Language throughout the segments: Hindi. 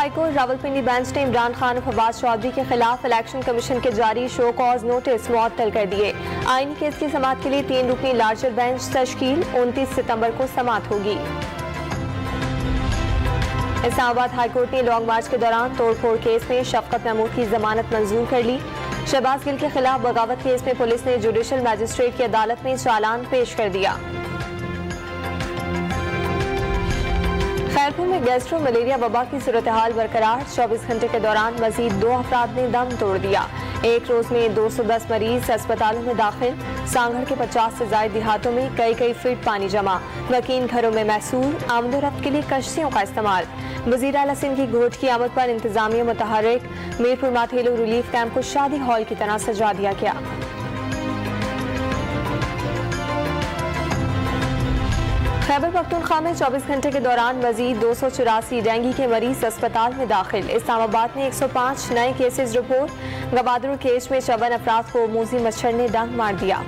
हाईकोर्ट रावलपिंडी बेंच ने इमरान खान और फवाद चौधरी के खिलाफ इलेक्शन कमीशन के जारी शो कॉज नोटिस मुअत्तल कर दिए। आईनी केस की समाअत के लिए 3 रुकनी लार्जर बेंच तश्कील 29 सितंबर को समाअत होगी। इस्लामाबाद हाईकोर्ट ने लॉन्ग मार्च के दौरान तोड़फोड़ केस में शफकत महमूद की जमानत मंजूर कर ली। शहबाज गिल के खिलाफ बगावत केस में पुलिस ने जुडिशल मजिस्ट्रेट की अदालत में चालान पेश कर दिया। खैरपुर में गैस्ट्रो मलेरिया वबा की सूरत हाल बरकरार। 24 घंटे के दौरान मजीद 2 अफराद ने दम तोड़ दिया। एक रोज में 210 मरीज अस्पतालों में दाखिल। सांगड़ के 50 से ज्यादा देहातों में कई फीट पानी जमा। वकील घरों में महसूर। आमदोरफ्त के लिए कश्तियों का इस्तेमाल। वजीर आला सिंह की घोट की आमद पर इंतजामिया मुतहर्रिक। मीरपुर माथेलो रिलीफ कैंप को शादी हॉल की तरह सजा दिया गया। खैबर पख्तूनख्वा में 24 घंटे के दौरान मजीद 284 डेंगू के मरीज अस्पताल में दाखिल। इस्लामाबाद में 105 नए केसेस रिपोर्ट। गवादरुल केस में 54 अफराद को मूजी मच्छर ने डंक मार दिया।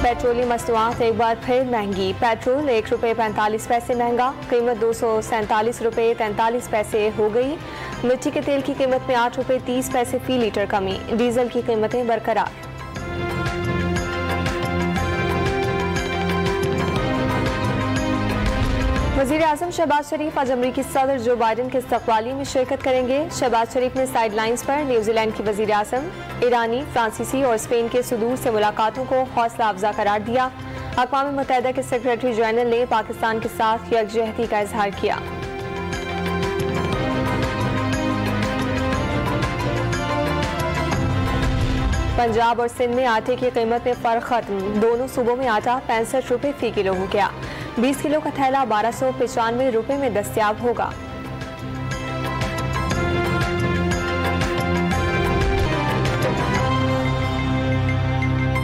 पेट्रोलियम मसनूआत एक बार फिर महंगी। पेट्रोल ₹1.45 महंगा। कीमत ₹247.43 हो गई। मिट्टी के तेल की कीमत में ₹8.30 फी लीटर कमी। डीजल की कीमतें बरकरार। वजीर आजम शहबाज शरीफ आज अमरीकी सदर जो बाइडन के इस्तकबाली में शिरकत करेंगे। शहबाज शरीफ ने साइड लाइन्स पर न्यूजीलैंड की वजीर आजम, ईरानी, फ्रांसीसी और स्पेन के सुदूर से मुलाकातों को हौसला अफजा करार दिया। अक़वाम मुत्तहिदा के सेक्रेटरी जनरल ने पाकिस्तान के साथ यकजहती का इजहार किया। पंजाब और सिंध में आटे की कीमत में फर्क खत्म। दोनों सूबों में आटा ₹65 फी किलो हो गया। 20 किलो का थैला ₹1295 में दस्तयाब होगा।